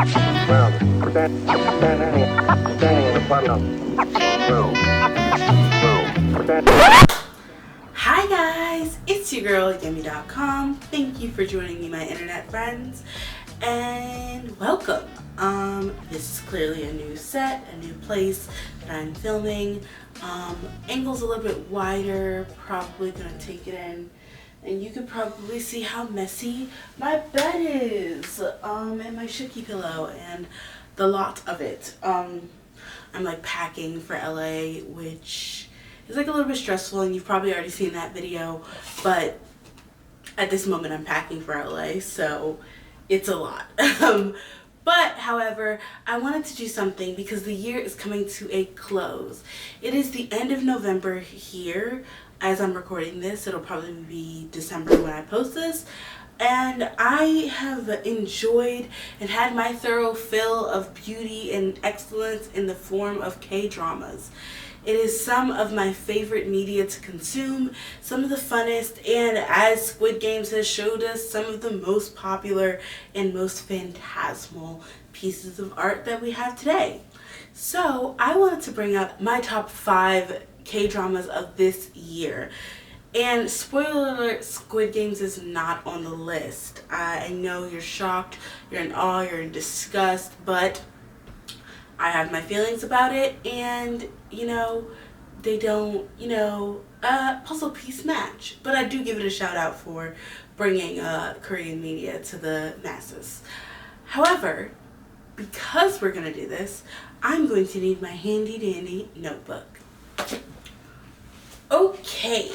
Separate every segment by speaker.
Speaker 1: Standing in the puddle.
Speaker 2: Hi guys, it's your girl Yummy.com. Thank you for joining me, my internet friends, and welcome. This is clearly a new set, a new place that I'm filming. Angle's a little bit wider, probably gonna take it in, and you could probably see how messy my bed is, and my Shooky pillow and the lot of it. I'm like packing for LA, which is like a little bit stressful, and you've probably already seen that video, but at this moment I'm packing for LA, so it's a lot. But however, I wanted to do something because the year is coming to a close. It is the end of November here as I'm recording this. It'll probably be December when I post this. And I have enjoyed and had my thorough fill of beauty and excellence in the form of K-dramas. It is some of my favorite media to consume, some of the funnest, and as Squid Games has showed us, some of the most popular and most phantasmal pieces of art that we have today. So I wanted to bring up my top 5 K-dramas of this year. And spoiler alert, Squid Games is not on the list. I know you're shocked, you're in awe, you're in disgust, but I have my feelings about it, and they don't, puzzle piece match. But I do give it a shout out for bringing Korean media to the masses. However, because we're gonna do this, I'm going to need my handy dandy notebook. Okay,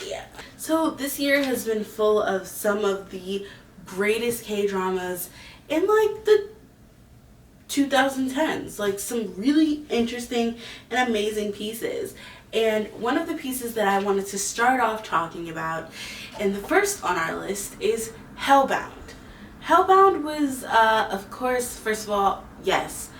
Speaker 2: so this year has been full of some of the greatest K-dramas in like the 2010s, like some really interesting and amazing pieces. And one of the pieces that I wanted to start off talking about, and the first on our list, is Hellbound. Hellbound was, of course, first of all, yes,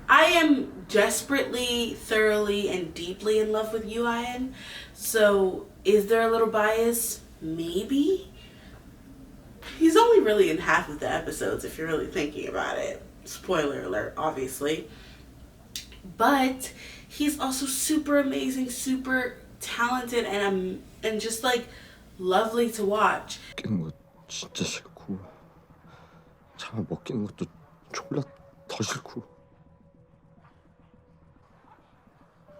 Speaker 2: I am desperately, thoroughly, and deeply in love with UIN. So is there a little bias? Maybe. He's only really in half of the episodes if you're really thinking about it. Spoiler alert, obviously. But he's also super amazing, super talented, and just like lovely to watch.
Speaker 3: 먹기는 거 진짜 싫고 차마 먹기는 것도 졸라 더 싫고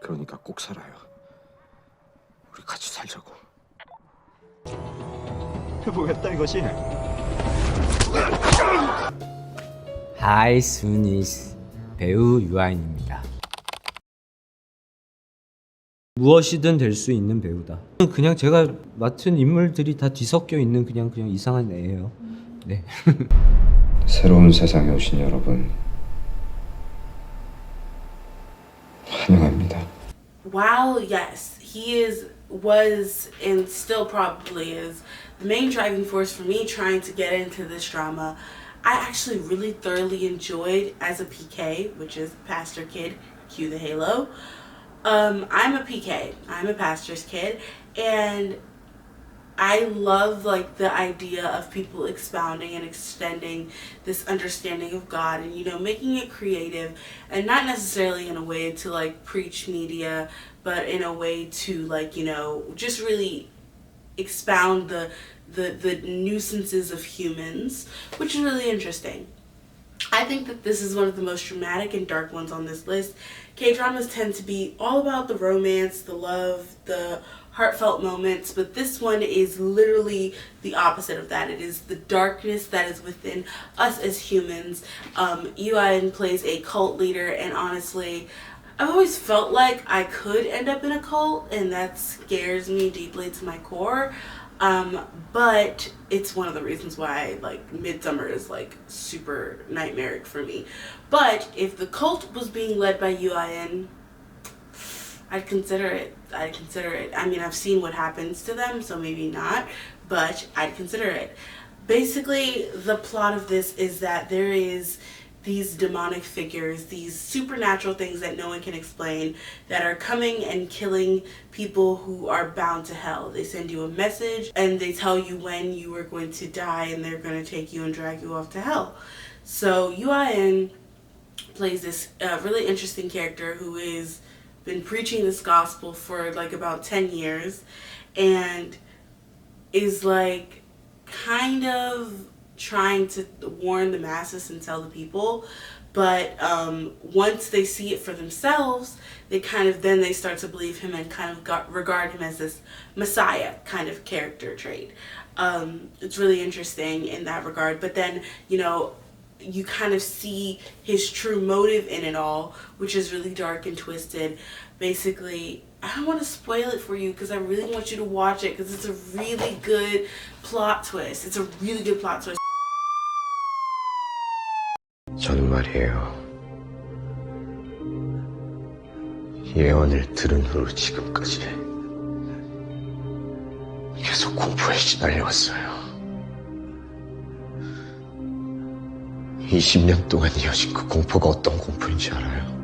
Speaker 3: 그러니까 꼭 살아요. 우리 같이 살자고.
Speaker 4: 해보겠다 이것이.
Speaker 5: 하이 수니스, 배우 유아인입니다. 무엇이든 될 수 있는 배우다. 그냥 제가 맡은 인물들이 다 뒤섞여 있는 그냥 이상한 애예요. 네.
Speaker 3: 새로운 세상에 오신 여러분 환영합니다.
Speaker 2: While yes, was and still probably is the main driving force for me trying to get into this drama, I actually really thoroughly enjoyed as a PK, which is pastor kid, cue the halo. I'm a PK, I'm a pastor's kid, and I love like the idea of people expounding and extending this understanding of God and making it creative, and not necessarily in a way to like preach media, but in a way to like just really expound the nuisances of humans, which is really interesting. I think that this is one of the most dramatic and dark ones on this list. K-dramas tend to be all about the romance, the love, the heartfelt moments, but this one is literally the opposite of that. It is the darkness that is within us as humans. Yuan plays a cult leader, and honestly, I've always felt like I could end up in a cult, and that scares me deeply to my core. But it's one of the reasons why like Midsummer is like super nightmaric for me. But if the cult was being led by UIN, I'd consider it. I mean, I've seen what happens to them, so maybe not, but I'd consider it. Basically, the plot of this is that there is these demonic figures, these supernatural things that no one can explain, that are coming and killing people who are bound to hell. They send you a message and they tell you when you are going to die, and they're going to take you and drag you off to hell. So UIN plays this really interesting character who is been preaching this gospel for like about 10 years and is like kind of trying to warn the masses and tell the people, but once they see it for themselves, they kind of then they start to believe him and kind of regard him as this messiah kind of character trait. It's really interesting in that regard, but then you kind of see his true motive in it all, which is really dark and twisted. Basically, I don't want to spoil it for you because I really want you to watch it because it's a really good plot twist. It's a really good plot twist.
Speaker 3: 저는 말이에요. 예언을 들은 후로 지금까지 계속 공포에 시달려왔어요. 20년 동안 이어진 그 공포가 어떤 공포인지 알아요?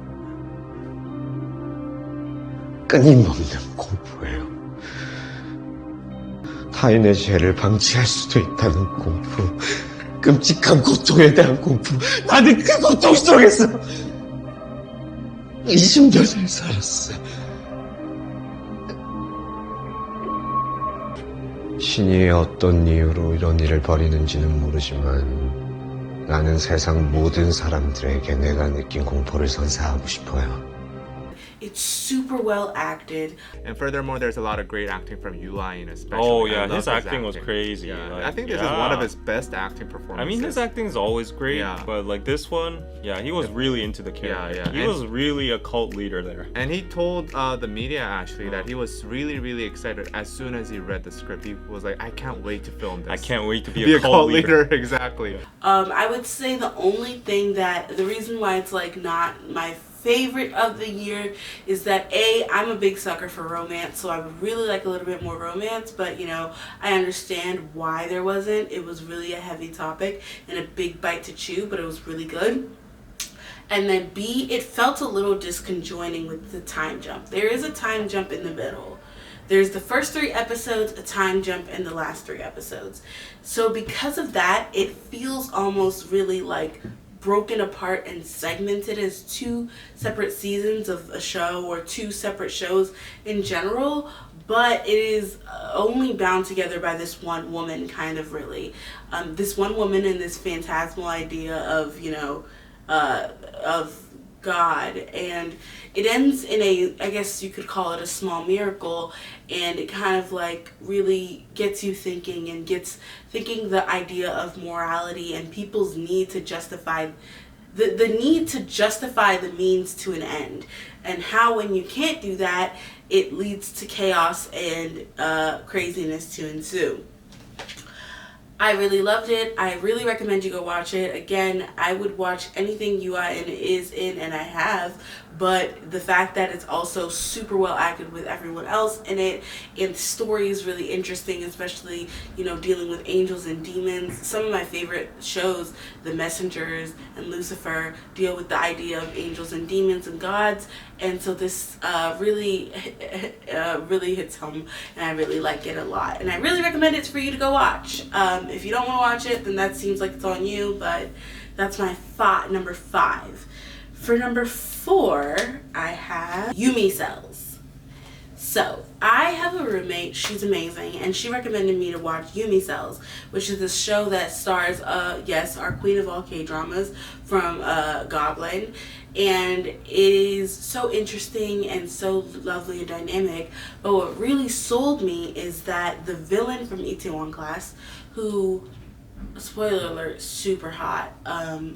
Speaker 3: 끊임없는 공포예요. 타인의 죄를 방치할 수도 있다는 공포, 끔찍한 고통에 대한 공포. 나는 그 고통 속에서 20년을 살았어. 신이 어떤 이유로 이런 일을 벌이는지는 모르지만 나는 세상 모든 사람들에게 내가 느낀 공포를 선사하고 싶어요.
Speaker 2: It's super well acted.
Speaker 1: And furthermore, there's a lot of great acting from Ulain, especially.
Speaker 4: Oh
Speaker 1: I
Speaker 4: yeah,
Speaker 1: love
Speaker 4: his acting was crazy.
Speaker 1: Yeah,
Speaker 4: Like,
Speaker 1: I think this is one of his best acting performances.
Speaker 4: I mean, his acting is always great,
Speaker 1: Yeah.
Speaker 4: but like this one, yeah, he was really into the character.
Speaker 1: yeah.
Speaker 4: He
Speaker 1: And-
Speaker 4: was really a cult leader there.
Speaker 1: And he told the media actually that he was really, really excited as soon as he read the script. He was like, I can't wait to film this.
Speaker 4: I can't wait to be
Speaker 1: be
Speaker 4: a cult leader.
Speaker 1: Exactly.
Speaker 2: I would say the only thing the reason why it's like not my favorite of the year is that I'm a big sucker for romance, so I would really like a little bit more romance, but I understand why there wasn't. It was really a heavy topic and a big bite to chew, but it was really good. And then B, it felt a little disconjointing with the time jump. There is a time jump in the middle. There's the first 3 episodes, a time jump in the last 3 episodes. So because of that, it feels almost really like broken apart and segmented as 2 separate seasons of a show or 2 separate shows in general, but it is only bound together by this one woman, kind of really. This one woman and this phantasmal idea of, of God, and it ends in I guess you could call it a small miracle, and it kind of like really gets you thinking and gets thinking the idea of morality and people's need to justify the need to justify the means to an end, and how when you can't do that, it leads to chaos and craziness to ensue. I really loved it. I really recommend you go watch it. Again, I would watch anything Yuan is in, and I have, but the fact that it's also super well acted with everyone else in it, and the story is really interesting, especially, dealing with angels and demons. Some of my favorite shows, The Messengers and Lucifer, deal with the idea of angels and demons and gods, and so this really hits home, and I really like it a lot, and I really recommend it for you to go watch. If you don't want to watch it, then that seems like it's on you, but that's my number 5. For number 4, I have Yumi Cells. So, I have a roommate, she's amazing, and she recommended me to watch Yumi Cells, which is a show that stars, yes, our queen of all K-dramas from Goblin, and it is so interesting and so lovely and dynamic, but what really sold me is that the villain from Itaewon Class, who, spoiler alert, super hot,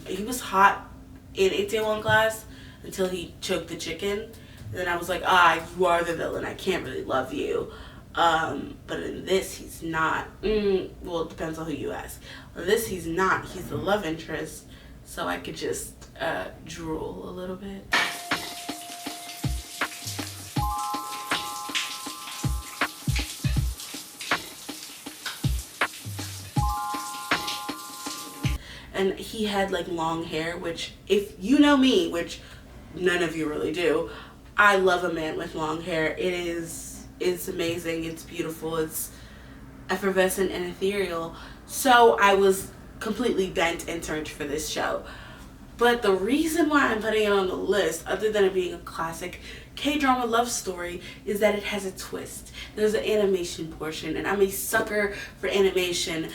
Speaker 2: he was hot in Itaewon Class until he choked the chicken. And then I was like, you are the villain. I can't really love you. But in this, he's not. Well, it depends on who you ask. In this, he's not. He's the love interest. So I could just drool a little bit. And he had like long hair, which if you know me, which none of you really do, I love a man with long hair. It's amazing, it's beautiful, it's effervescent and ethereal. So I was completely bent and turned for this show. But the reason why I'm putting it on the list, other than it being a classic K-drama love story, is that it has a twist. There's an animation portion, and I'm a sucker for animation.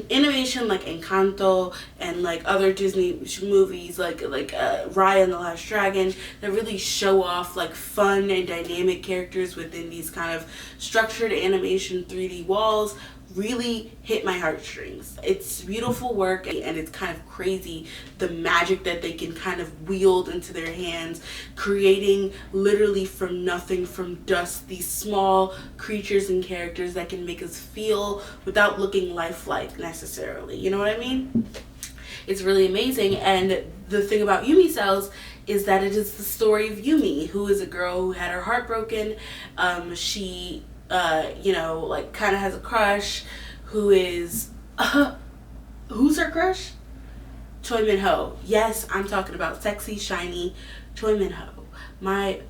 Speaker 2: Animation like Encanto and like other Disney movies like Raya and the Last Dragon, that really show off like fun and dynamic characters within these kind of structured animation 3D walls, really hit my heartstrings. It's beautiful work, and it's kind of crazy the magic that they can kind of wield into their hands, creating literally from nothing, from dust, these small creatures and characters that can make us feel without looking lifelike necessarily. You know what I mean? It's really amazing. And the thing about Yumi Cells is that it is the story of Yumi, who is a girl who had her heart broken. She you know, like kind of has a crush who is who's her crush? Choi Min-ho. Yes, I'm talking about sexy, shiny Choi Min-ho. My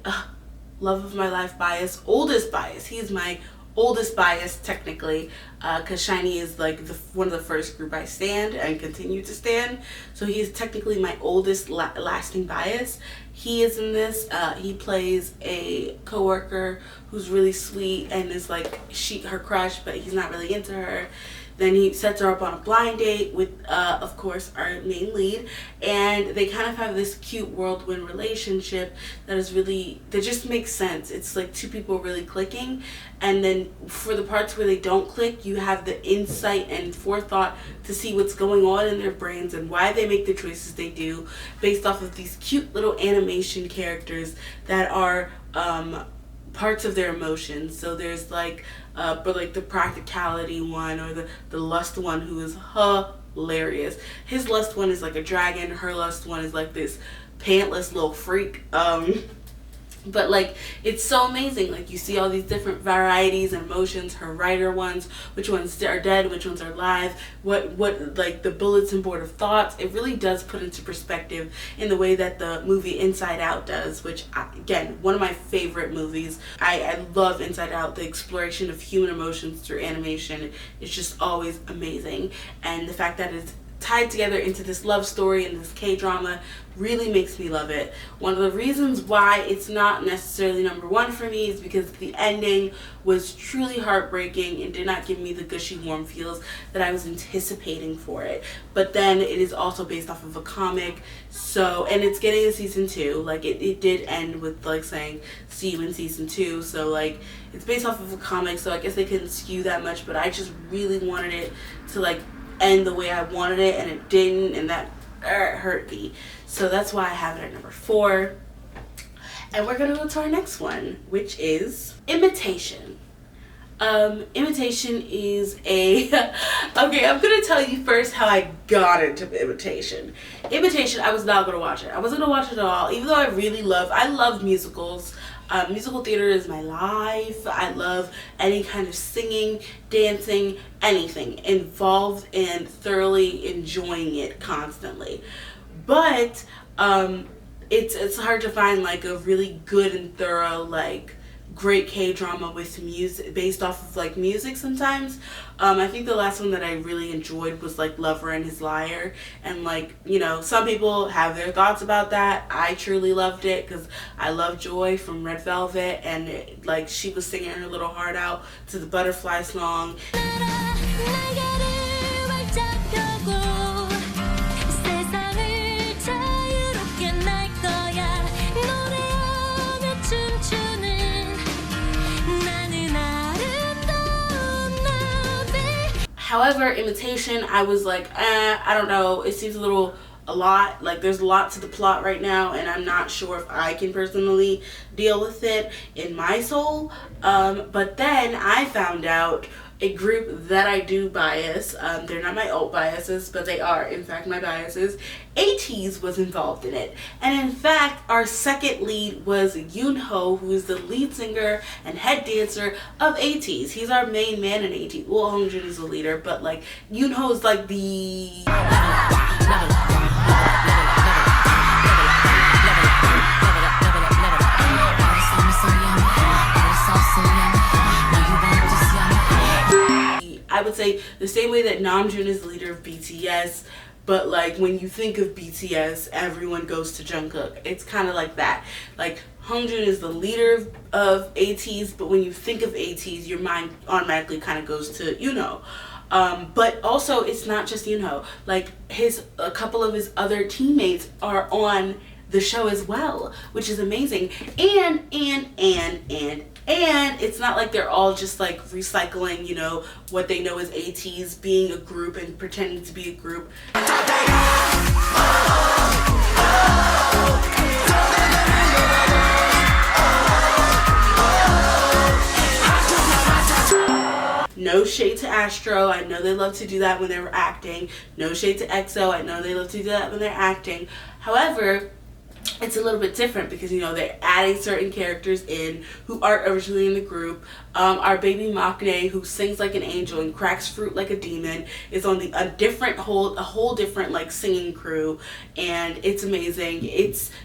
Speaker 2: love of my life bias, oldest bias. He's my oldest bias technically, because Shiny is like one of the first group I stand and continue to stand. So he's technically my oldest lasting bias. He is in this. He plays a coworker who's really sweet and is like her crush, but he's not really into her. Then he sets her up on a blind date with, of course, our main lead, and they kind of have this cute whirlwind relationship that just makes sense. It's like two people really clicking, and then for the parts where they don't click, you have the insight and forethought to see what's going on in their brains and why they make the choices they do based off of these cute little animation characters that are parts of their emotions. So there's like but like the practicality one, or the lust one, who is hilarious. His lust one is like a dragon, her lust one is like this pantless little freak. But like it's so amazing. Like you see all these different varieties and emotions, her writer ones, which ones are dead, which ones are alive, what like the bulletin board of thoughts. It really does put into perspective in the way that the movie Inside Out does, which again, one of my favorite movies. I love Inside Out. The exploration of human emotions through animation is just always amazing, and the fact that it's tied together into this love story and this K-drama really makes me love it. One of the reasons why it's not necessarily number one for me is because the ending was truly heartbreaking and did not give me the gushy warm feels that I was anticipating for it. But then it is also based off of a comic, so, and it's getting a season 2. Like it did end with like saying see you in season 2, so like it's based off of a comic, so I guess they couldn't skew that much, but I just really wanted it to like end the way I wanted it, and it didn't, and that hurt me. So that's why I have it at number 4. And we're gonna go to our next one, which is Imitation. Imitation is a okay, I'm gonna tell you first how I got into Imitation. I was not gonna watch it. I wasn't gonna watch it at all, even though I love musicals. Musical theater is my life. I love any kind of singing, dancing, anything involved, and thoroughly enjoying it constantly. But it's hard to find like a really good and thorough like great K-drama with music, based off of like music sometimes. I think the last one that I really enjoyed was like Lover and His Liar, and like, you know, some people have their thoughts about that. I truly loved it because I love Joy from Red Velvet, and like she was singing her little heart out to the Butterfly song. However, Imitation, I was like, I don't know, it seems a lot, like there's a lot to the plot right now, and I'm not sure if I can personally deal with it in my soul. But then I found out a group that I do bias. They're not my old biases, but they are in fact my biases. ATEEZ was involved in it, and in fact our second lead was Yoonho, who is the lead singer and head dancer of ATEEZ. He's our main man in ATEEZ. Well, Hongjun is the leader, but like Yoonho is like the I would say the same way that Namjoon is the leader of BTS, but like when you think of BTS, everyone goes to Jungkook. It's kind of like that. Like Hongjoong is the leader of ATEEZ, but when you think of ATEEZ, your mind automatically kind of goes to Yunho. But also, it's not just Yunho. Like a couple of his other teammates are on the show as well, which is amazing. And it's not like they're all just like recycling, you know, what they know as ATEEZ, being a group and pretending to be a group. No shade to Astro. I know they love to do that when they're acting. No shade to EXO. I know they love to do that when they're acting. However, it's a little bit different because, you know, they're adding certain characters in who aren't originally in the group. Our baby Maknae, who sings like an angel and cracks fruit like a demon, is on a whole different like singing crew, and it's amazing.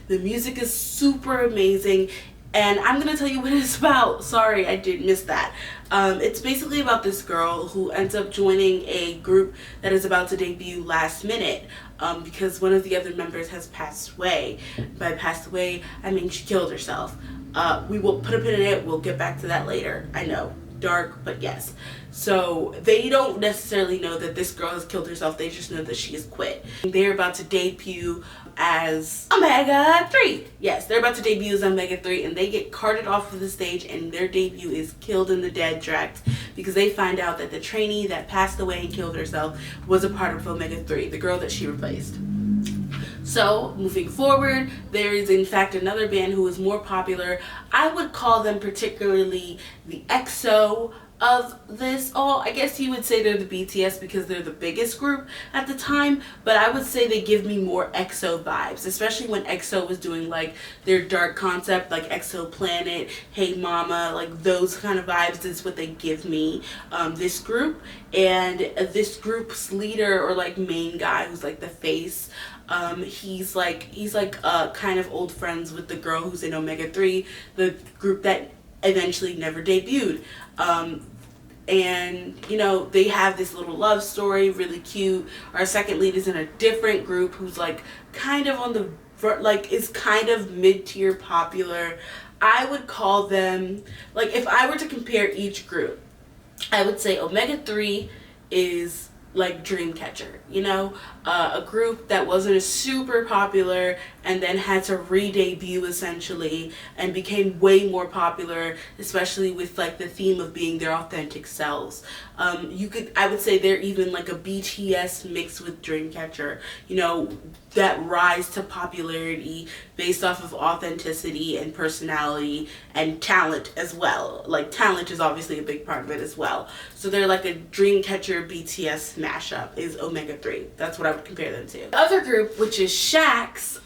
Speaker 2: The music is super amazing. And I'm gonna tell you what it's about. Sorry, I did miss that. It's basically about this girl who ends up joining a group that is about to debut last minute because one of the other members has passed away. By passed away, I mean she killed herself. We will put a pin in it. We'll get back to that later. I know, dark, but yes. So they don't necessarily know that this girl has killed herself. They just know that she has quit. They're about to debut as Omega 3. Yes, they're about to debut as Omega 3, and they get carted off of the stage, and their debut is killed in the dead tracks because they find out that the trainee that passed away and killed herself was a part of Omega 3, the girl that she replaced. So, moving forward, there is in fact another band who is more popular. I would call them particularly the EXO of this all. I guess you would say they're the BTS because they're the biggest group at the time, but I would say they give me more EXO vibes, especially when EXO was doing like their dark concept, like EXO Planet, Hey Mama, like those kind of vibes is what they give me. This group, and this group's leader or like main guy who's like the face, he's like kind of old friends with the girl who's in Omega 3, the group that eventually never debuted. And you know, they have this little love story, really cute. Our second lead is in a different group who's like kind of on the like is kind of mid-tier popular. I would call them, like if I were to compare each group, I would say Omega 3 is like Dreamcatcher, you know, a group that wasn't super popular and then had to re-debut essentially and became way more popular, especially with like the theme of being their authentic selves. I would say they're even like a BTS mixed with Dreamcatcher, you know, that rise to popularity based off of authenticity and personality and talent as well. Like talent is obviously a big part of it as well. So they're like a Dreamcatcher BTS mashup is Omega 3. That's what I would compare them to. The other group, which is Shax,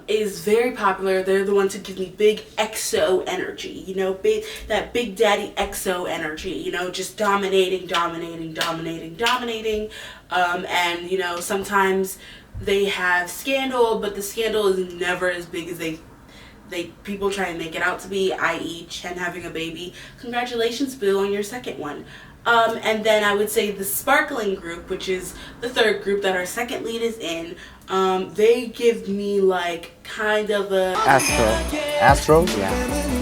Speaker 2: is very popular. They're the ones who give me big EXO energy, you know, that big daddy EXO energy, you know, just dominating. And you know, sometimes they have scandal, but the scandal is never as big as people try and make it out to be, i.e. Chen having a baby. Congratulations, Boo, on your second one. And then I would say the Sparkling group, which is the third group that our second lead is in, they give me like kind of a
Speaker 6: Astro? Yeah.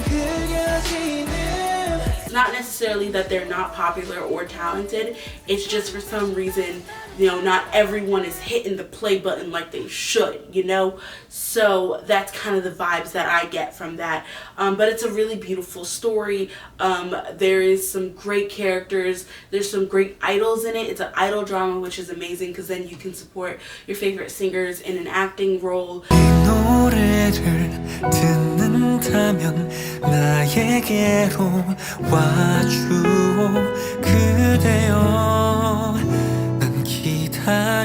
Speaker 2: It's not necessarily that they're not popular or talented, it's just for some reason, you know, not everyone is hitting the play button like they should, you know? So that's kind of the vibes that I get from that. But it's a really beautiful story. There is some great characters. There's some great idols in it. It's an idol drama, which is amazing because then you can support your favorite singers in an acting role.
Speaker 7: 듣는다면 나에게로 와주오 그대여 난 기다립니다.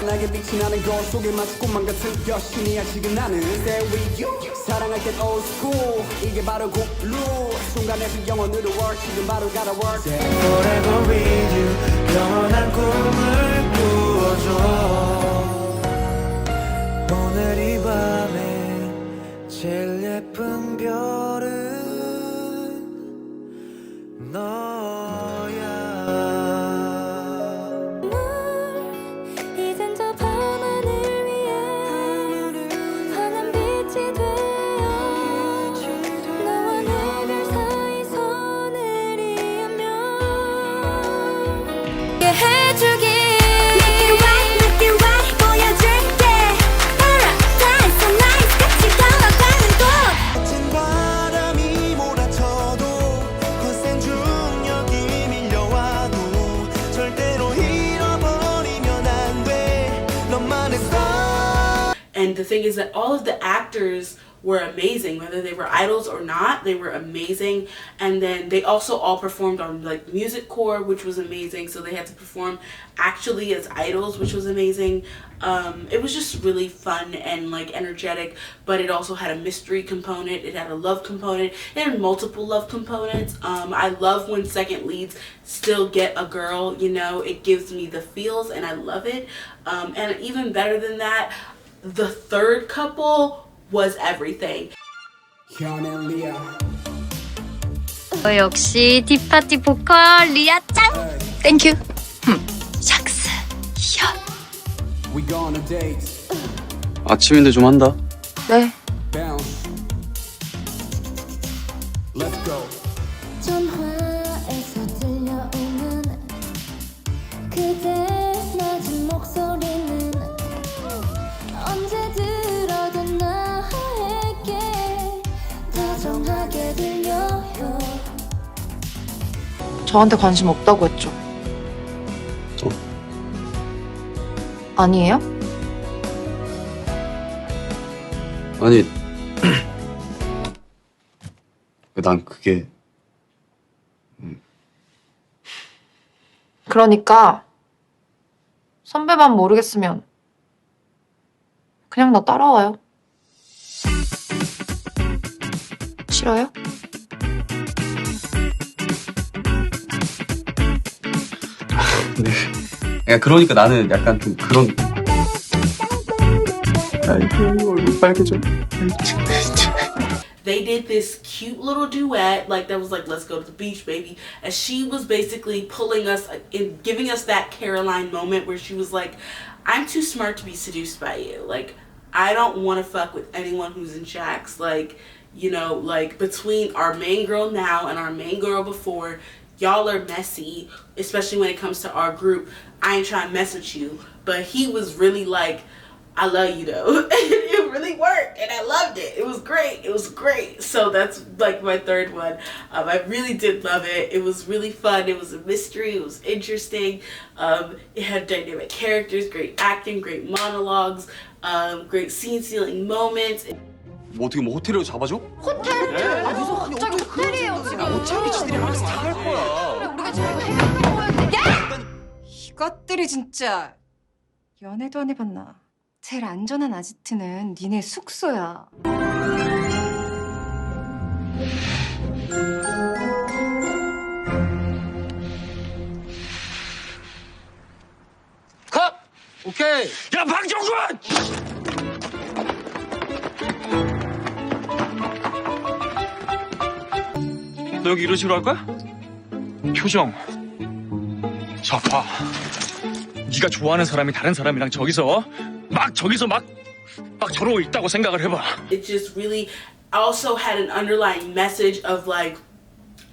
Speaker 8: 나게 빛이 나는 거울 속에 마치 꿈만 같은 여신이 아직은 나는 There with you 사랑할 땐 old school 이게 바로 굿루 순간에서 영원으로 work 지금 바로 gotta work
Speaker 7: Forever with you 영원한 꿈을 꾸어줘 오늘 이 밤에 제일 예쁜 별은 너야
Speaker 9: 이젠 저 밤하늘 위에 환한 빛이 되어 너와 내 별 사이 손을 이으며 해주기 Make it right 보여줄게 Paradise so nice 같이 걸어가는 곳
Speaker 7: 거친 바람이 몰아쳐도 거센 중력이 밀려와도 절대로 잃어버리면 안 돼 너만의
Speaker 2: And the thing is that all of the actors were amazing, whether they were idols or not, they were amazing. And then they also all performed on like music core, which was amazing. So they had to perform actually as idols, which was amazing. It was just really fun and like energetic, but it also had a mystery component. It had a love component. It had multiple love components. I love when second leads still get a girl, you know, it gives me the feels and I love it. And even better than that, the third couple was everything.
Speaker 8: 현 and Leah.
Speaker 9: 역시 딥파티 보컬 리아 짱! 땡큐. 샥스 현.
Speaker 8: We go on a date.
Speaker 6: 아침인데 좀 한다.
Speaker 9: 네.
Speaker 8: Bounce. Let's go.
Speaker 9: 전화에서 들려오는 그대 낮은 목소리는 언제 들어도 나에게 다정하게 들려요.
Speaker 10: 저한테 관심 없다고 했죠? 아니에요?
Speaker 6: 아니, 난 그게
Speaker 10: 그러니까 선배만 모르겠으면 그냥 나 따라와요. 싫어요?
Speaker 6: 네. 그러니까 나는 약간 좀 그런. 아이고 얼굴 빨개져.
Speaker 2: They did this cute little duet, like that was like, let's go to the beach, baby. And she was basically pulling us in, giving us that Caroline moment where she was like, I'm too smart to be seduced by you. Like, I don't want to fuck with anyone who's in Shaq's. Like, you know, like between our main girl now and our main girl before, y'all are messy, especially when it comes to our group. I ain't trying to mess with you. But he was really like, I love you though. It really worked and I loved it. It was great. It was great. So that's like my third one. I really did love it. It was really fun. It was a mystery. It was interesting. It had dynamic characters, great acting, great monologues, great scene stealing moments.
Speaker 6: 뭐 어떻게 뭐 호텔로 잡아줘?
Speaker 9: 갑자기 호텔이에요 지금.
Speaker 6: 어차피 지들이 알아서 다 할 거야.
Speaker 9: 우리가 지금 해야 거였는데.
Speaker 10: 이것들이 진짜 연애도 안 해봤나? 제일 안전한 아지트는 니네 숙소야.
Speaker 6: 컷! 오케이.
Speaker 4: 야 박정근! 너 여기 이런 식으로 할 거야? 표정. 저 봐. 네가 좋아하는 사람이 다른 사람이랑 저기서 막 저러고 있다고 생각을 해봐.
Speaker 2: It just really also had an underlying message of like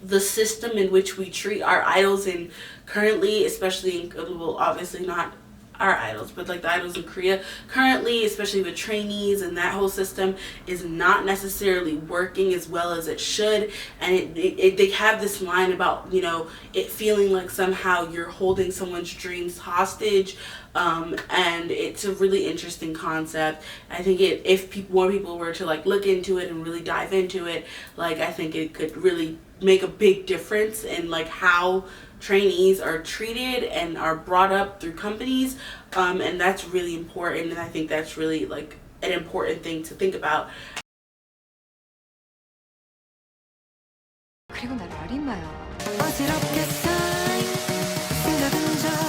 Speaker 2: the system in which we treat our idols, and currently, especially in, well, obviously not our idols, but like the idols in Korea currently, especially with trainees and that whole system, is not necessarily working as well as it should. And they have this line about, you know, it feeling like somehow you're holding someone's dreams hostage. And it's a really interesting concept. I think if more people were to like look into it and really dive into it, like I think it could really make a big difference in like how trainees are treated and are brought up through companies, and that's really important, and I think that's really like an important thing to think about.
Speaker 10: 그리고 날 아리마야.
Speaker 9: 어지럽게 쌓인 생각은 저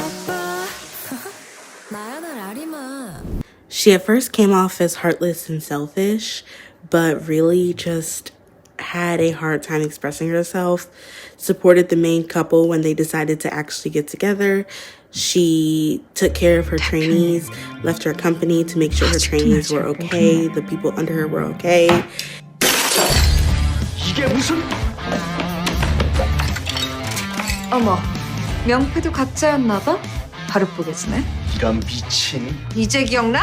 Speaker 2: She at first came off as heartless and selfish, but really just had a hard time expressing herself, supported the main couple when they decided to actually get together. She took care of her trainees, left her company to make sure her trainees were okay, the people under her were okay.
Speaker 4: 이게 무슨?
Speaker 10: 어머, 명패도 가짜였나봐? 바로 보겠네.
Speaker 4: 이런 미친.
Speaker 10: 이제 기억나?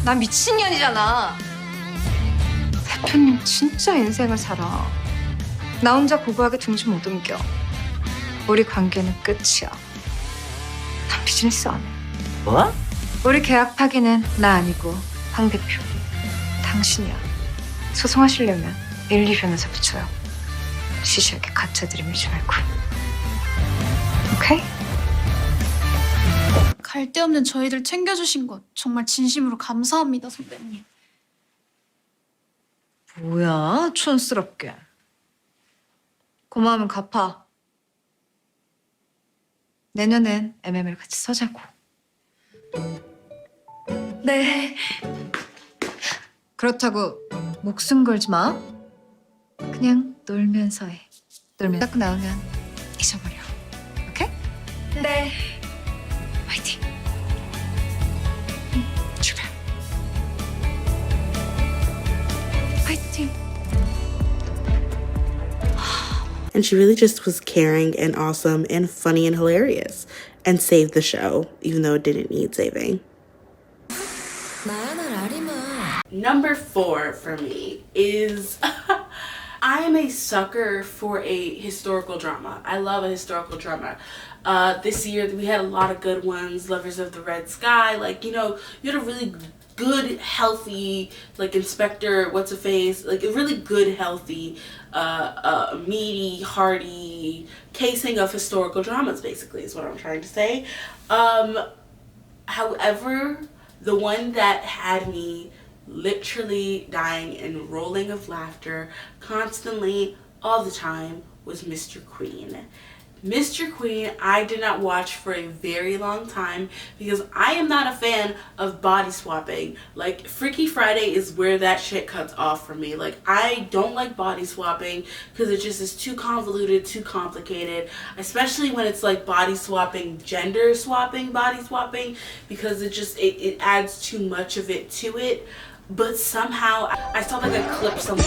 Speaker 10: 나 미친년이잖아. 대표님 진짜 인생을 살아. 나 혼자 고고하게 중심 못 옮겨. 우리 관계는 끝이야. 난 비즈니스 안 해.
Speaker 5: 뭐?
Speaker 10: 우리 계약 파기는 나 아니고 황 대표. 당신이야. 소송하시려면 1, 2변호사 붙여요. 시시하게 가짜 들이밀지 말고. 오케이?
Speaker 9: 갈 데 없는 저희들 챙겨주신 것 정말 진심으로 감사합니다, 선배님.
Speaker 10: 뭐야, 촌스럽게. 고마우면 갚아. 내년엔 MML 같이 서자고. 네. 그렇다고 목숨 걸지 마. 그냥 놀면서 해. 놀면서 딱 나오면 잊어버려. 오케이? 네. 화이팅. 출발. 화이팅.
Speaker 2: And she really just was caring and awesome and funny and hilarious and saved the show, even though it didn't need saving. Number 4 for me is I am a sucker for a historical drama. I love a historical drama. This year we had a lot of good ones. Lovers of the Red Sky. Like, you know, you had a really good, healthy, like Inspector What's-A-Face, like a really good, healthy, meaty, hearty casing of historical dramas, basically, is what I'm trying to say. However, the one that had me literally dying and rolling of laughter constantly, all the time, was Mr. Queen. Mr. Queen, I did not watch for a very long time because I am not a fan of body swapping. Like, Freaky Friday is where that shit cuts off for me. Like, I don't like body swapping because it just is too convoluted, too complicated, especially when it's like body swapping, gender swapping, body swapping, because it adds too much of it to it. But somehow, I saw like a clip somewhere.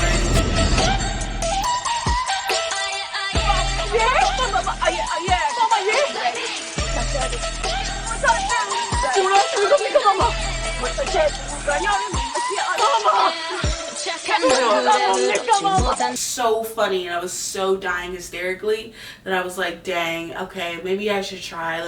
Speaker 2: So funny, and I was so dying hysterically that I was like, dang, okay, maybe I should try.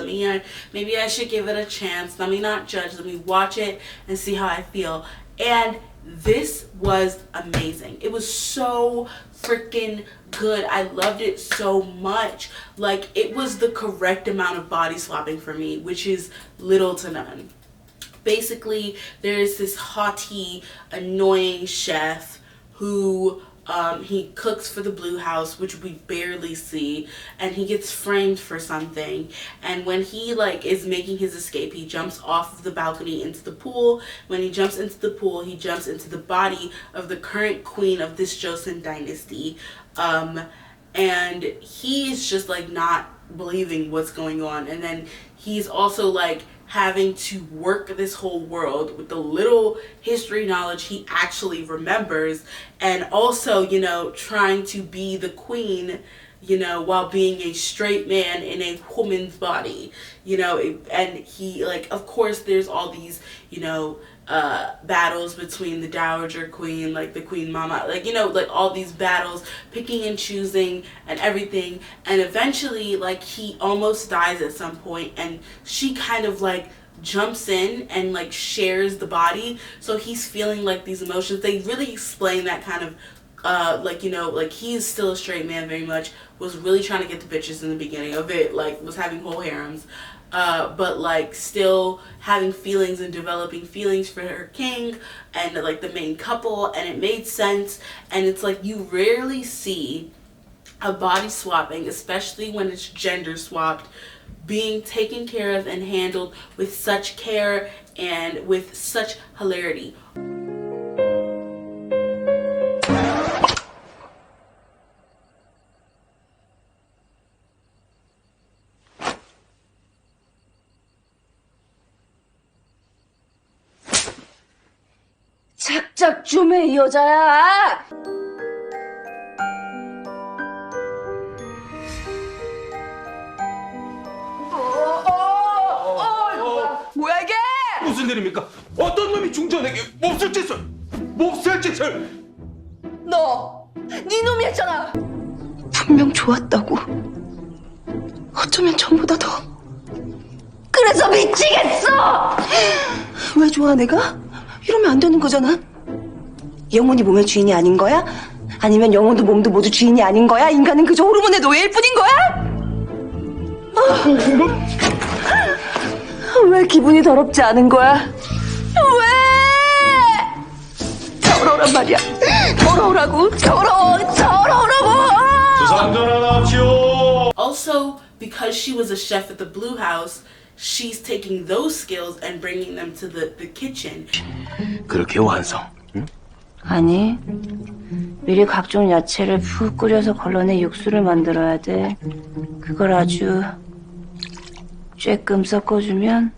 Speaker 2: Maybe I should give it a chance. Let me not judge. Let me watch it and see how I feel. And this was amazing. It was so freaking good. I loved it so much. Like, it was the correct amount of body swapping for me, which is little to none. Basically, there's this haughty, annoying chef who he cooks for the Blue House, which we barely see, and he gets framed for something. And when he like is making his escape, he jumps off of the balcony into the pool. When he jumps into the pool, he jumps into the body of the current queen of this Joseon dynasty, and he's just like not believing what's going on. And then he's also like having to work this whole world with the little history knowledge he actually remembers, and also, you know, trying to be the queen, you know, while being a straight man in a woman's body, you know. And he, like, of course there's all these, you know, battles between the dowager queen, like the queen mama, like, you know, like all these battles, picking and choosing and everything. And eventually, like, he almost dies at some point, and she kind of like jumps in and like shares the body, so he's feeling like these emotions. They really explain that kind of like, you know, like he's still a straight man very much, was really trying to get the bitches in the beginning of it, like was having whole harems, but like still having feelings and developing feelings for her king and like the main couple. And it made sense. And it's like, you rarely see a body swapping, especially when it's gender swapped, being taken care of and handled with such care and with such hilarity.
Speaker 10: 작작 좀 해, 이 여자야! 뭐야 이게?
Speaker 6: 무슨 일입니까? 어떤 놈이 중전에게 몹쓸 짓을!
Speaker 10: 너! 네 놈이 했잖아! 분명 좋았다고. 어쩌면 전보다 더. 그래서 미치겠어! 왜 좋아 내가? 이러면 안 되는 거잖아. 영혼이 몸의 주인이 아닌 거야? 아니면 영혼도 몸도 모두 주인이 아닌 거야? 인간은 그저 호르몬의 노예일 뿐인 거야? 왜 기분이 더럽지 않은 거야? 왜? 더러우란 말이야. 더러우라고. 더러우라고.
Speaker 2: Also, because she was a chef at the Blue House, she's taking those skills and bringing them to the kitchen.
Speaker 6: 그렇게 완성.
Speaker 10: 아니, 미리 각종 야채를 푹 끓여서 걸러내 육수를 만들어야 돼. 그걸 아주 쬐끔 섞어주면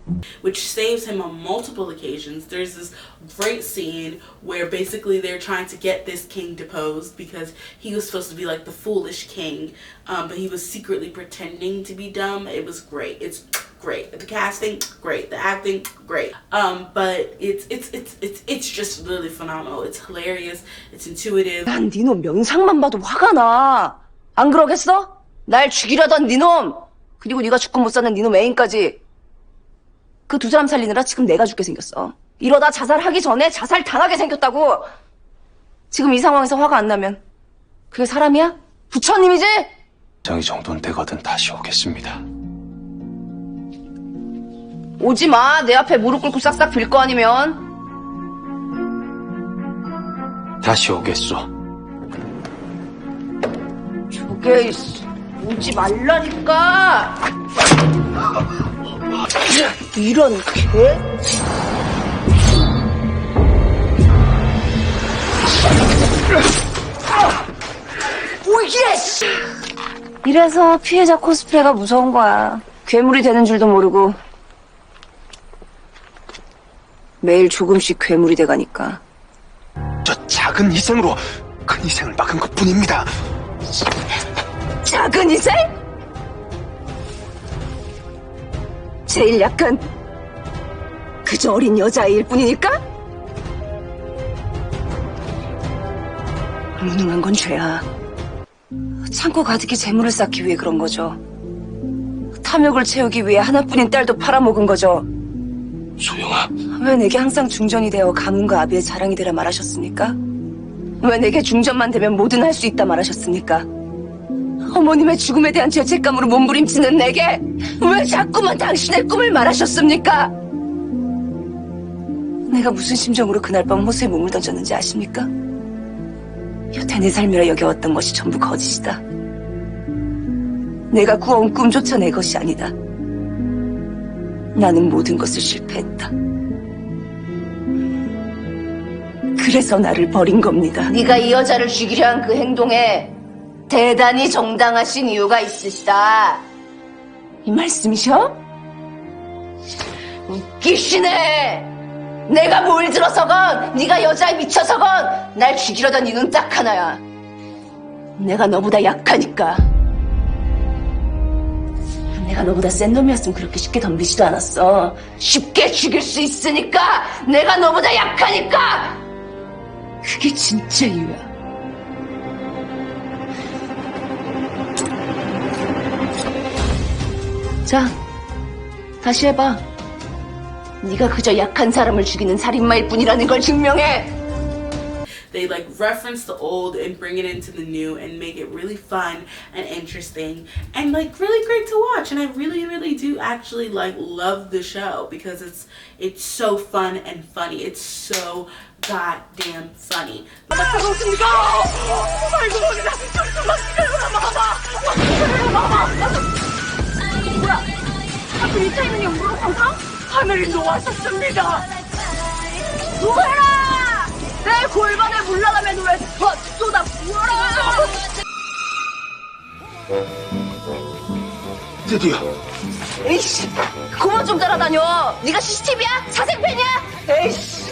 Speaker 2: Which saves him on multiple occasions. There's this great scene where basically they're trying to get this king deposed because he was supposed to be like the foolish king, but he was secretly pretending to be dumb. It was great. It's great. The casting, great. The acting, great. But it's just really phenomenal. It's hilarious. It's intuitive.
Speaker 10: 난 니놈 면상만 봐도 화가 나. 안 그러겠어? 날 죽이려던 니놈. 그리고 네가 죽고 못 사는 니놈 애인까지. 그 두 사람 살리느라 지금 내가 죽게 생겼어. 이러다 자살하기 전에 자살 당하게 생겼다고. 지금 이 상황에서 화가 안 나면 그게 사람이야? 부처님이지?
Speaker 6: 정이 정돈 되거든 다시 오겠습니다.
Speaker 10: 오지 마. 내 앞에 무릎 꿇고 싹싹 빌 거 아니면.
Speaker 6: 다시 오겠소.
Speaker 10: 저게 오지 말라니까. 이런 개? 오예 씨. 이래서 피해자 코스프레가 무서운 거야. 괴물이 되는 줄도 모르고 매일 조금씩 괴물이 돼가니까.
Speaker 6: 저 작은 희생으로 큰 희생을 막은 것뿐입니다.
Speaker 10: 작은 희생? 제일 약한 그저 어린 여자아이일 뿐이니까? 무능한 건 죄야. 창고 가득히 재물을 쌓기 위해 그런 거죠. 탐욕을 채우기 위해 하나뿐인 딸도 팔아먹은 거죠.
Speaker 6: 소영아,
Speaker 10: 왜 내게 항상 중전이 되어 가문과 아비의 자랑이 되라 말하셨습니까? 왜 내게 중전만 되면 뭐든 할 수 있다 말하셨습니까? 어머님의 죽음에 대한 죄책감으로 몸부림치는 내게 왜 자꾸만 당신의 꿈을 말하셨습니까? 내가 무슨 심정으로 그날 밤 호수에 몸을 던졌는지 아십니까? 여태 내 삶이라 여겨왔던 것이 전부 거짓이다. 내가 꾸어온 꿈조차 내 것이 아니다. 나는 모든 것을 실패했다. 그래서 나를 버린 겁니다. 네가 이 여자를 죽이려 한 그 행동에 대단히 정당하신 이유가 있으시다. 이 말씀이셔? 웃기시네. 내가 뭘 들어서건 네가 여자에 미쳐서건 날 죽이려던 이유는 딱 하나야. 내가 너보다 약하니까. 내가 너보다 센 놈이었으면 그렇게 쉽게 덤비지도 않았어. 쉽게 죽일 수 있으니까. 내가 너보다 약하니까. 그게 진짜 이유야. 자, 다시 해봐. 네가 그저 약한 사람을 죽이는 살인마일 뿐이라는 걸 증명해.
Speaker 2: They like reference the old and bring it into the new and make it really fun and interesting and like really great to watch. And I really do actually like love the show because it's so fun and funny. It's so goddamn funny. 뭐야? 하필 이 타이밍에 우르르 쾅쾅?
Speaker 10: 하늘이 도와줬습니다. 구해라! 내 골반에 물러가면 왜 쏟아 부어라!
Speaker 6: 드디어
Speaker 10: 에이씨, 그만 좀 따라다녀. 네가 CCTV야? 사생팬이야? 에이씨.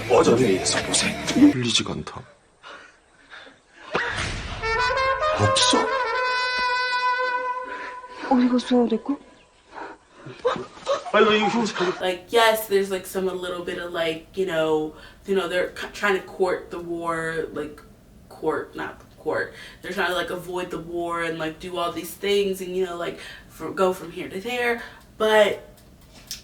Speaker 6: 어전위에서 보세요. 흘리지가 않다. 없어.
Speaker 10: 어디 갔어, 내 거?
Speaker 2: Like, yes, there's like some a little bit of like, they're trying to court the war, like not court. They're trying to like avoid the war and like do all these things and like go from here to there. But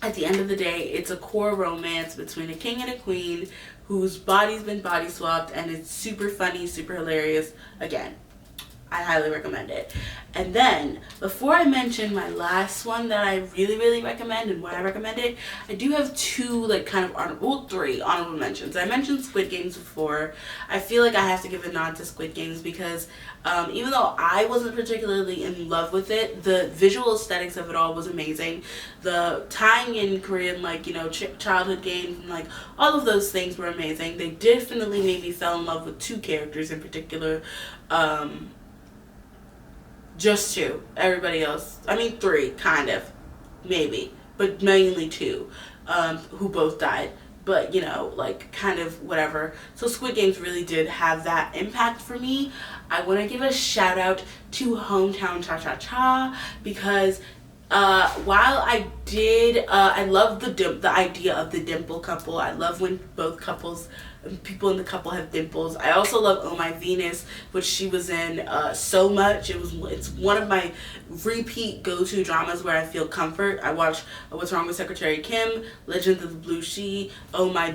Speaker 2: at the end of the day, it's a core romance between a king and a queen whose body's been body swapped, and it's super funny, super hilarious. Again, I highly recommend it. And then, before I mention my last one that I really, really recommend and why I recommend it, I do have two, like, kind of three honorable mentions. I mentioned Squid Games before. I feel like I have to give a nod to Squid Games because even though I wasn't particularly in love with it, the visual aesthetics of it all was amazing. The tying in Korean, like, childhood games and, like, all of those things were amazing. They definitely made me fall in love with two characters in particular. Just two. Everybody else, I mean three, kind of, maybe, but mainly two, who both died. But like, kind of whatever. So Squid Games really did have that impact for me. I want to give a shout out to Hometown Cha Cha Cha because while I did, I love the idea of the dimple couple. I love when both people in the couple have dimples. I also love Oh My Venus, which she was in so much. It's one of my repeat go-to dramas where I feel comfort. I watch What's Wrong with Secretary Kim, Legends of the Blue She, Oh My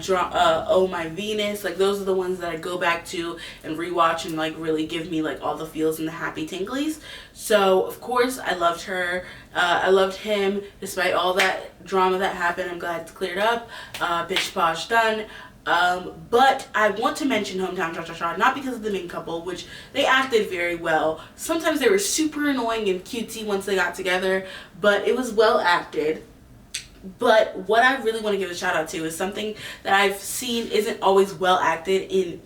Speaker 2: Venus. Like, those are the ones that I go back to and rewatch and like really give me like all the feels and the happy tinglies. So of course I loved her. I loved him despite all that drama that happened. I'm glad it's cleared up. Bish Bosh done. But I want to mention Hometown Cha Cha Cha, not because of the main couple, which they acted very well. Sometimes they were super annoying and cutesy once they got together, but it was well acted. But what I really want to give a shout out to is something that I've seen isn't always well acted in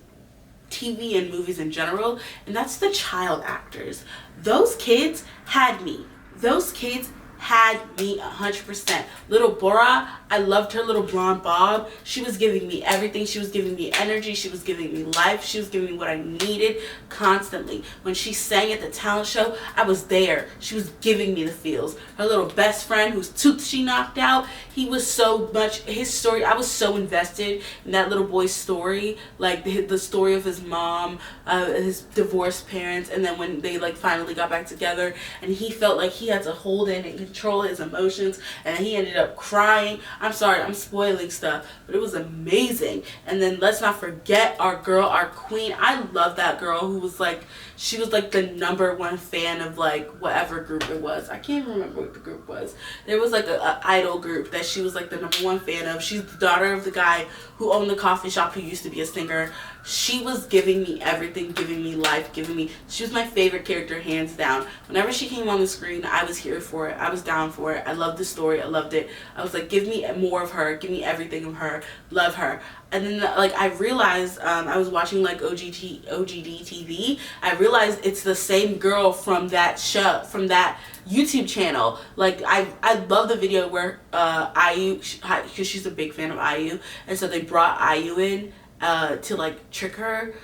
Speaker 2: TV and movies in general, and that's the child actors. Those kids had me. Those kids had me 100%. Little Bora, I loved her little blonde bob. She was giving me everything. She was giving me energy. She was giving me life. She was giving me what I needed constantly. When she sang at the talent show, I was there. She was giving me the feels. Her little best friend whose tooth she knocked out, he was so much, his story, I was so invested in that little boy's story, like the story of his mom, his divorced parents, and then when they like finally got back together and he felt like he had to hold in and control his emotions, and he ended up crying. I'm sorry, I'm spoiling stuff, but it was amazing. And then let's not forget our girl, our queen. I love that girl who was like, she was like the #1 fan of like whatever group it was. I can't even remember what the group was. There was like a idol group that she was like the #1 fan of. She's the daughter of the guy who owned the coffee shop who used to be a singer. She was giving me everything, giving me life, she was my favorite character hands down. Whenever she came on the screen, I was here for it. I was down for it. I loved the story. I loved it. I was like, give me more of her. Give me everything of her. Love her. And then like I realized, I was watching like OGD TV. I realized it's the same girl from that show, from that YouTube channel. Like I love the video where IU, because she's a big fan of IU, and so they brought IU in to like trick her.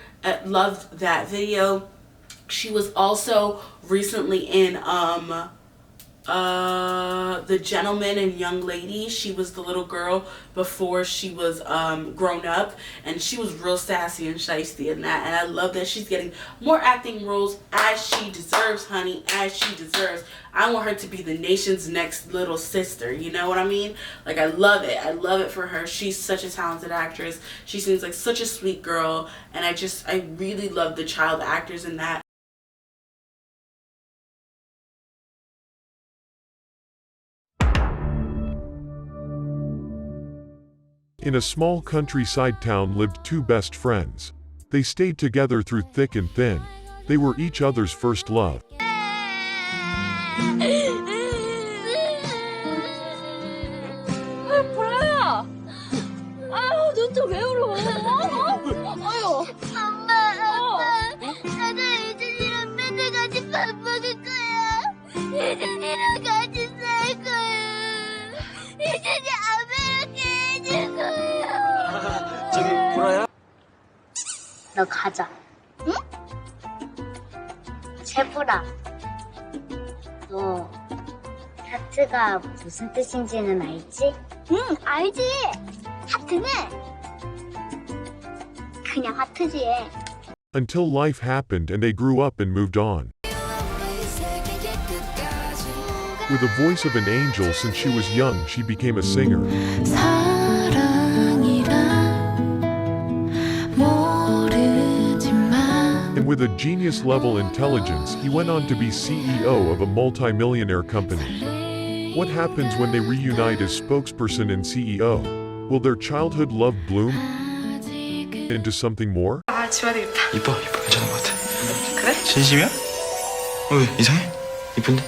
Speaker 2: Loved that video. She was also recently in The Gentleman and Young Lady. She was the little girl before she was grown up, and she was real sassy and shiesty in that, and I love that she's getting more acting roles as she deserves, honey, as she deserves. I want her to be the nation's next little sister, you know what I mean? Like, I love it. I love it for her. She's such a talented actress. She seems like such a sweet girl, and I really love the child actors in that.
Speaker 11: In a small countryside town lived two best friends. They stayed together through thick and thin. They were each other's first love.
Speaker 10: 진짜 왜 울어? 아유. 엄마, 나도 유진이랑 맨날 같이 밥 먹을 거야. 유진이랑 같이 살 거야. 유진이 안 외롭게 해줄 거야.
Speaker 4: 저기 보라야?
Speaker 10: 너 가자. 응? 제보라. 너 하트가 무슨 뜻인지는 알지? 응, 알지. 하트는 그냥 하트지.
Speaker 11: Until life happened and they grew up and moved on. With the voice of an angel since she was young, she became a singer. And with a genius-level intelligence, he went on to be CEO of a multi-millionaire company. What happens when they reunite as spokesperson and CEO? Will their childhood love bloom into something more?
Speaker 2: 아, 지워야 되겠다.
Speaker 6: 이뻐 괜찮은 것 같아.
Speaker 2: 그래?
Speaker 6: 진심이야? 왜 이상해? 이쁜데?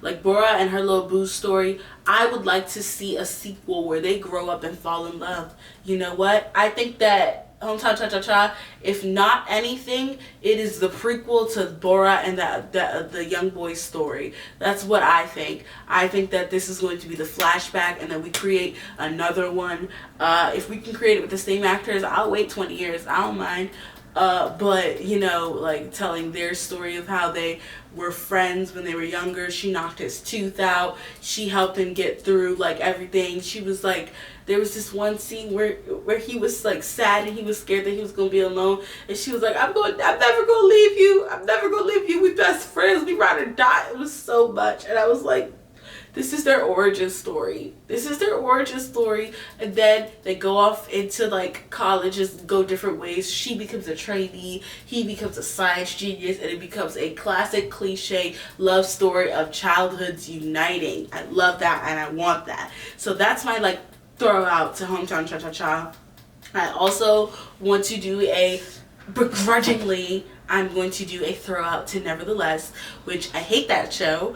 Speaker 2: Like Bora and her little boo story, I would like to see a sequel where they grow up and fall in love. You know what? I think that Hometown Cha-Cha-Cha, if not anything, it is the prequel to Bora and the young boy's story. That's what I think. I think that this is going to be the flashback and then we create another one. If we can create it with the same actors, I'll wait 20 years. I don't mind. But you know, like telling their story of how they were friends when they were younger. She knocked his tooth out. She helped him get through like everything. She was like, there was this one scene where he was like sad and he was scared that he was gonna be alone, and she was like, I'm never gonna leave you. I'm never gonna leave you. We best friends. We ride or die. It was so much, and I was like, this is their origin story. This is their origin story. And then they go off into like colleges, go different ways. She becomes a trainee. He becomes a science genius. And it becomes a classic cliche love story of childhoods uniting. I love that and I want that. So that's my like throw out to Hometown Cha-Cha-Cha. I also want to do a begrudgingly, I'm going to do a throw out to Nevertheless, which I hate that show.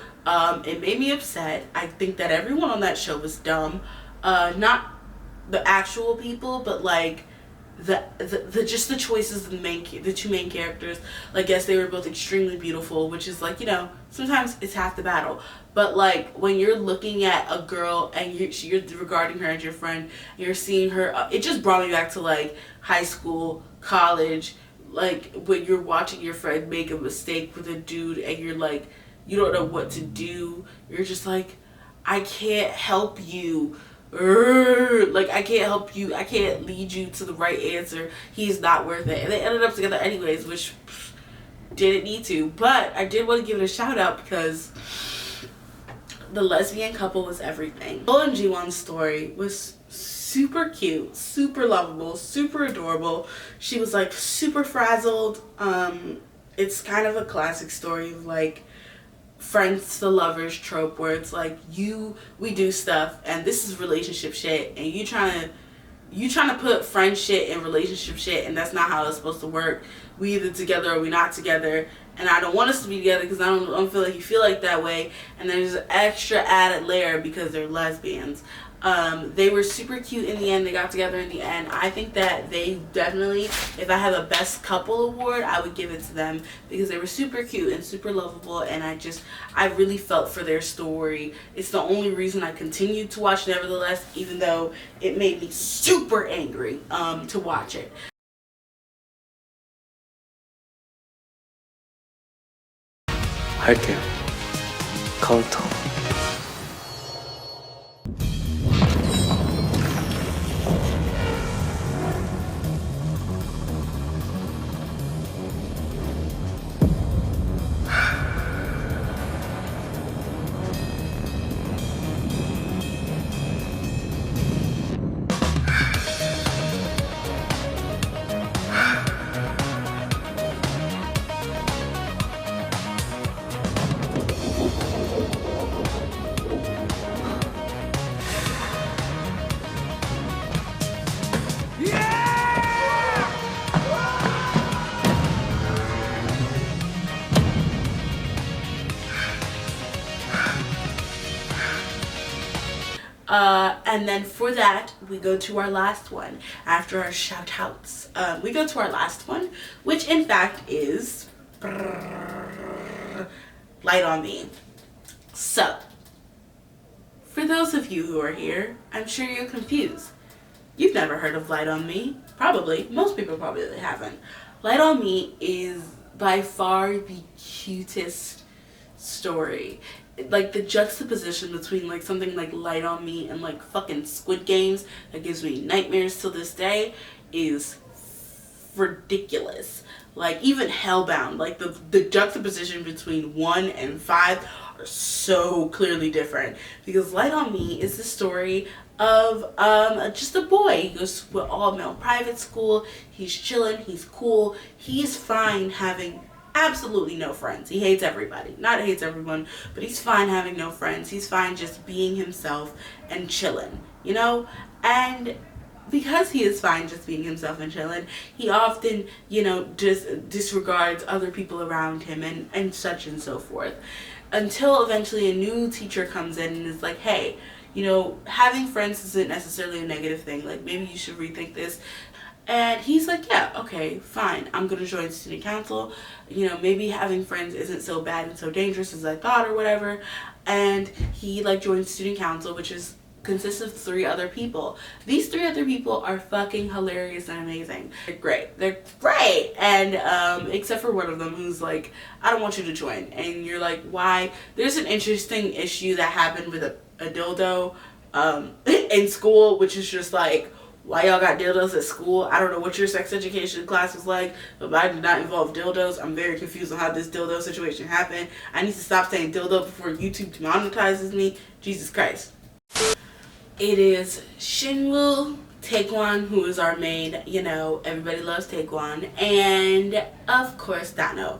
Speaker 2: It made me upset. I think that everyone on that show was dumb. Not the actual people, but like the just the choices of the two main characters. Like, yes, they were both extremely beautiful, which is like, you know, sometimes it's half the battle. But like when you're looking at a girl and you're regarding her as your friend, you're seeing her, it just brought me back to like high school, college. Like when you're watching your friend make a mistake with a dude and you're like, you don't know what to do. You're just like, I can't help you. Like, I can't help you. I can't lead you to the right answer. He's not worth it. And they ended up together anyways, which didn't need to. But I did want to give it a shout out because the lesbian couple was everything. Seoul and Jiwon's story was super cute, super lovable, super adorable. She was like super frazzled. It's kind of a classic story of like friends to lovers trope where it's like we do stuff and this is relationship shit and you trying to put friend shit and relationship shit, and that's not how it's supposed to work. We either together or we not together, and I don't want us to be together because I don't feel like you feel like that way. And there's an extra added layer because they're lesbians. They were super cute in the end. They got together in the end. I think that they definitely, if I have a best couple award, I would give it to them because they were super cute and super lovable, and I really felt for their story. It's the only reason I continued to watch Nevertheless, even though it made me super angry to watch it.
Speaker 6: 할게요. 카운터.
Speaker 2: And then for that, we go to our last one. After our shout outs, we go to our last one, which in fact is Light on Me. So, for those of you who are here, I'm sure you're confused. You've never heard of Light on Me. Probably. Most people probably haven't. Light on Me is by far the cutest story. Like the juxtaposition between like something like Light on Me and like fucking Squid Games that gives me nightmares till this day is ridiculous. Like even Hellbound, like the juxtaposition between 1 and 5 are so clearly different, because Light on Me is the story of just a boy. He goes to an all-male private school. He's chilling, he's cool, he's fine having absolutely no friends. He hates everybody. Not hates everyone, but he's fine having no friends. He's fine just being himself and chilling, you know? And because he is fine just being himself and chilling, he often, you know, just disregards other people around him and such and so forth. Until eventually a new teacher comes in and is like, hey, you know, having friends isn't necessarily a negative thing. Like, maybe you should rethink this. And he's like, yeah, okay, fine. I'm going to join student council. You know, maybe having friends isn't so bad and so dangerous as I thought or whatever. And he, like, joins student council, which consists of 3 other people. These 3 other people are fucking hilarious and amazing. They're great. They're great. And except for one of them who's like, I don't want you to join. And you're like, why? There's an interesting issue that happened with a dildo in school, which is just like, why y'all got dildos at school? I don't know what your sex education class was like, but mine did not involve dildos. I'm very confused on how this dildo situation happened. I need to stop saying dildo before YouTube demonetizes me. Jesus Christ. It is Shinwoo Taekwon, who is our main, you know, everybody loves Taekwon, and of course Dano.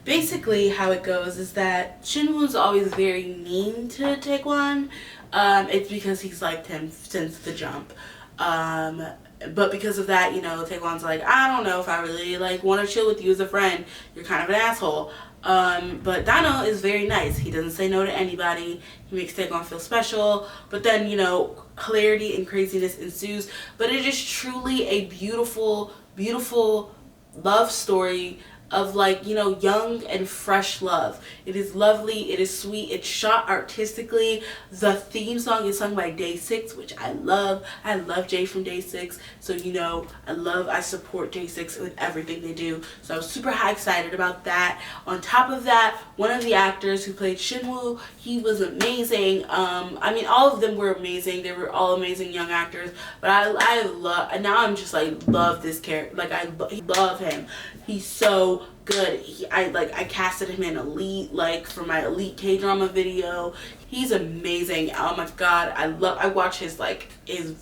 Speaker 2: Basically how it goes is that Shinwoo's always very mean to Taekwon. It's because he's liked him since the jump. But because of that, you know, Taekwon's like, I don't know if I really like want to chill with you as a friend. You're kind of an asshole. But Dano is very nice. He doesn't say no to anybody. He makes Taekwon feel special. But then, you know, hilarity and craziness ensues. But it is truly a beautiful, beautiful love story of, like, you know, young and fresh love. It is lovely, it is sweet, it's shot artistically. The theme song is sung by Day6, which I love. I love Jay from Day6, so you know, I support Day6 with everything they do. So I was super excited about that. On top of that, one of the actors who played Shinwoo, he was amazing. I mean, all of them were amazing. They were all amazing young actors, but I love, and now I'm just like, love this character. Like, I love him. He's so good. I casted him in Elite, like for my Elite K-drama video. He's amazing. Oh my god, I watch his like his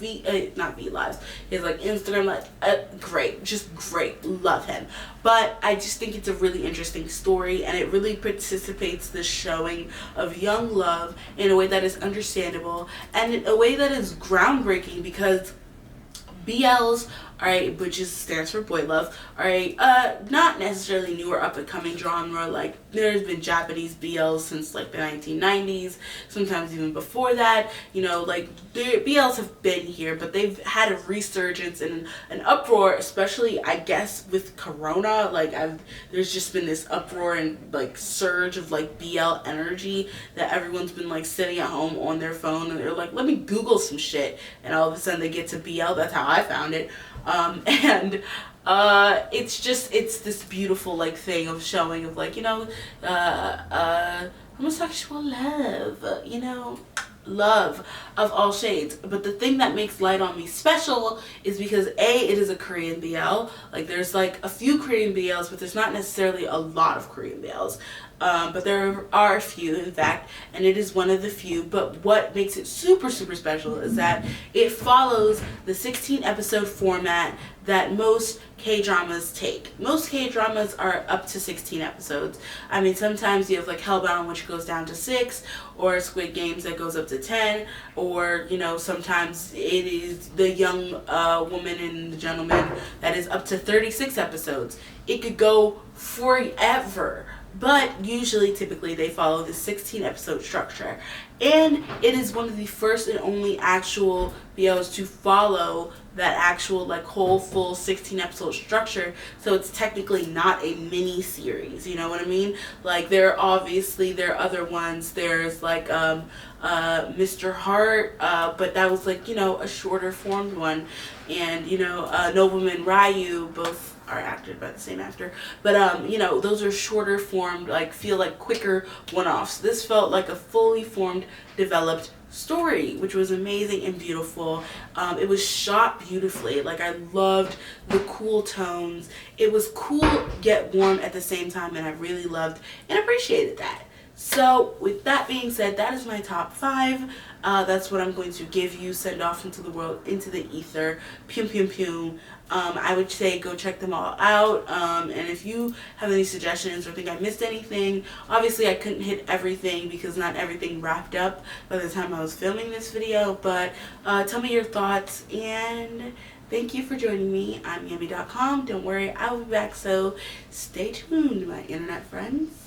Speaker 2: not V lives, his like Instagram, like great, just great, love him. But I just think it's a really interesting story, and it really participates the showing of young love in a way that is understandable and in a way that is groundbreaking, because BLs, alright, which stands for boy love, alright, not necessarily new or up and coming genre. Like, there's been Japanese BLs since like the 1990s, sometimes even before that, you know, like BLs have been here, but they've had a resurgence and an uproar, especially I guess with Corona. Like, there's just been this uproar and like surge of like BL energy that everyone's been like sitting at home on their phone and they're like, let me Google some shit, and all of a sudden they get to BL. That's how I found it. It's this beautiful like thing of showing of like, you know, homosexual love, you know, love of all shades. But the thing that makes Light on Me special is because it is a Korean BL. Like, there's like a few Korean BLs, but there's not necessarily a lot of Korean BLs. But there are a few, in fact, and it is one of the few. But what makes it super, super special is that it follows the 16 episode format that most K-dramas take. Most K-dramas are up to 16 episodes. I mean, sometimes you have like Hellbound, which goes down to 6, or Squid Games that goes up to 10, or, you know, sometimes it is the young woman and the gentleman that is up to 36 episodes. It could go forever. but usually, typically, they follow the 16 episode structure. And it is one of the first and only actual BLs to follow that actual like whole full 16 episode structure. So it's technically not a mini series, you know what I mean? Like there are other ones. There's like Mr. Heart, but that was like, you know, a shorter formed one. And you know, Nobleman Ryu, both are acted by the same actor, but you know, those are shorter formed, like feel like quicker one-offs. This felt like a fully formed, developed story, which was amazing and beautiful. It was shot beautifully. Like I loved the cool tones. It was cool yet warm at the same time, and I really loved and appreciated that. So with that being said, that is my top 5. That's what I'm going to give you, send off into the world, into the ether. Pum pum pum. I would say go check them all out. And if you have any suggestions or think I missed anything, obviously I couldn't hit everything because not everything wrapped up by the time I was filming this video. But tell me your thoughts, and thank you for joining me. I'm Yummy.com. Don't worry, I will be back, so stay tuned, my internet friends.